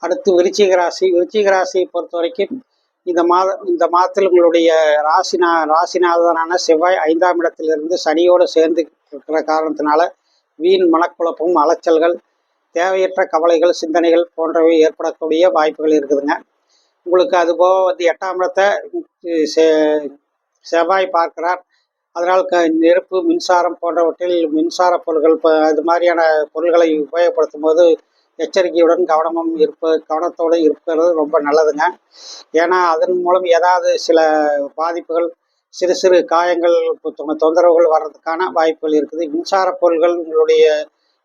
அடுத்து விருச்சிக ராசி. விருச்சிக ராசியை பொறுத்த வரைக்கும் இந்த மாதத்தில் உங்களுடைய ராசிநாதனான செவ்வாய் 5ஆம் இடத்திலிருந்து சனியோடு சேர்ந்து இருக்கிற காரணத்தினால வீண் மனக்குழப்பம், அலைச்சல்கள், தேவையற்ற கவலைகள், சிந்தனைகள் போன்றவை ஏற்படக்கூடிய வாய்ப்புகள் இருக்குதுங்க. உங்களுக்கு அதுபோக வந்து 8ஆம் இடத்தை செவ்வாய் பார்க்கிறார். அதனால் நெருப்பு, மின்சாரம் போன்றவற்றில் மின்சார பொருட்கள் அது மாதிரியான பொருள்களை உபயோகப்படுத்தும் போது எச்சரிக்கையுடன் கவனத்தோடு இருக்கிறது ரொம்ப நல்லதுங்க. ஏன்னா அதன் மூலம் ஏதாவது சில பாதிப்புகள், சிறு சிறு காயங்கள், தொந்தரவுகள் வர்றதுக்கான வாய்ப்புகள் இருக்குது. மின்சார பொருள்கள் உங்களுடைய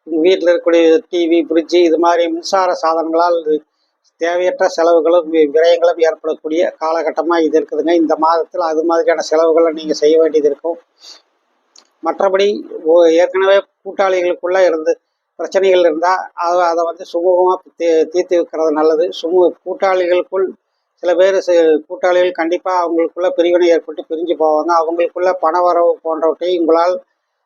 வீட்டில் இருக்கக்கூடிய டிவி, ஃப்ரிட்ஜு இது மாதிரி மின்சார சாதனங்களால் தேவையற்ற செலவுகளும் விரயங்களும் ஏற்படக்கூடிய காலகட்டமாக இது இருக்குதுங்க. இந்த மாதத்தில் அது மாதிரியான செலவுகளை நீங்கள் செய்ய வேண்டியது இருக்கும். மற்றபடி ஏற்கனவே கூட்டாளிகளுக்குள்ளே பிரச்சனைகள் இருந்தால் அதை வந்து சுமூகமாக தீர்த்து வைக்கிறது நல்லது. கூட்டாளிகளுக்குள் சில பேர் கூட்டாளிகள் கண்டிப்பாக அவங்களுக்குள்ள பிரிவினை ஏற்பட்டு பிரிஞ்சு போவாங்க. அவங்களுக்குள்ள பணவரவு போன்றவற்றை உங்களால்,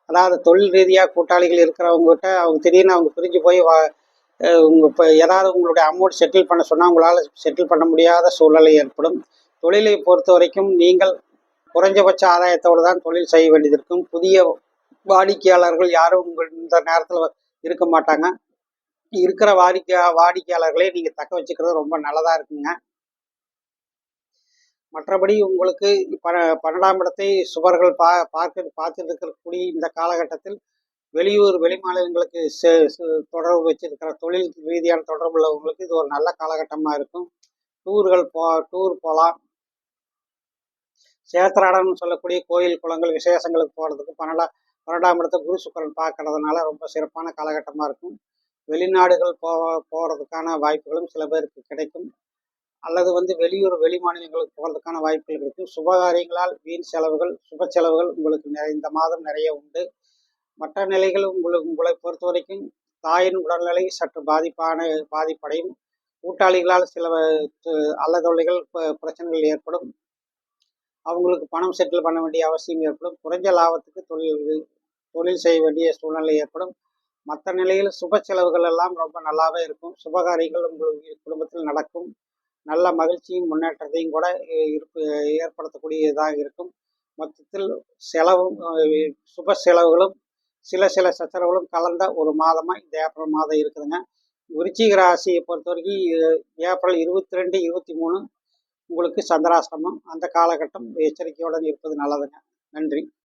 அதாவது தொழில் ரீதியாக கூட்டாளிகள் இருக்கிறவங்ககிட்ட அவங்க திடீர்னு அவங்க பிரிஞ்சு போய் இப்போ ஏதாவது உங்களுடைய அமௌண்ட் செட்டில் பண்ண சொன்னால் உங்களால் செட்டில் பண்ண முடியாத சூழ்நிலை ஏற்படும். தொழிலை பொறுத்த வரைக்கும் நீங்கள் குறைஞ்சபட்ச ஆதாயத்தோடு தான் தொழில் செய்ய வேண்டியது இருக்கும். புதிய வாடிக்கையாளர்கள் யாரும் இந்த நேரத்தில் இருக்க மாட்டாங்க. இருக்கிற வாடிக்கையாளர்களை நீங்கள் தக்க வச்சுக்கிறது ரொம்ப நல்லதாக இருக்குங்க. மற்றபடி உங்களுக்கு 12ஆம் இடத்தை சுவர்கள் பார்த்துட்டு இருக்கக்கூடிய இந்த காலகட்டத்தில் வெளி மாநிலங்களுக்கு தொடர்பு வச்சிருக்கிற தொழில் ரீதியான தொடர்பு உள்ளவங்களுக்கு இது ஒரு நல்ல காலகட்டமாக இருக்கும். டூர் போகலாம். சேத்திராடம்னு சொல்லக்கூடிய கோயில், குளங்கள், விசேஷங்களுக்கு போகிறதுக்கு 12ஆம் இடத்தை குரு சுக்கிரன் பார்க்கறதுனால ரொம்ப சிறப்பான காலகட்டமாக இருக்கும். வெளிநாடுகள் போகிறதுக்கான வாய்ப்புகளும் சில பேருக்கு கிடைக்கும். அல்லது வந்து வெளி மாநிலங்களுக்கு போகிறதுக்கான வாய்ப்புகள் இருக்கும். சுபகாரியங்களால் வீண் செலவுகள், சுப செலவுகள் உங்களுக்கு இந்த மாதம் நிறைய உண்டு. மற்ற நிலைகள் உங்களை பொறுத்த வரைக்கும் தாயின் உடல்நிலை சற்று பாதிப்படையும். கூட்டாளிகளால் சில அல்லதொல்லைகள், பிரச்சனைகள் ஏற்படும். அவங்களுக்கு பணம் செட்டில் பண்ண வேண்டிய அவசியம் ஏற்படும். குறைஞ்ச லாபத்துக்கு தொழில் செய்ய வேண்டிய சூழ்நிலை ஏற்படும். மற்ற நிலையில் சுப செலவுகள் எல்லாம் ரொம்ப நல்லாவே இருக்கும். சுபகாரியங்கள் உங்களுக்கு குடும்பத்தில் நடக்கும். நல்ல மகிழ்ச்சியும் முன்னேற்றத்தையும் கூட ஏற்படுத்தக்கூடியதாக இருக்கும். மொத்தத்தில் சுப செலவுகளும் சில சச்சரவுகளும் கலந்த ஒரு மாதமாக இந்த ஏப்ரல் மாதம் இருக்குதுங்க. விருச்சிக ராசியை பொறுத்த வரைக்கும் ஏப்ரல் 22, 23 உங்களுக்கு சந்திராசிரமம். அந்த காலகட்டம் எச்சரிக்கையுடன் இருப்பது நல்லதுங்க. நன்றி.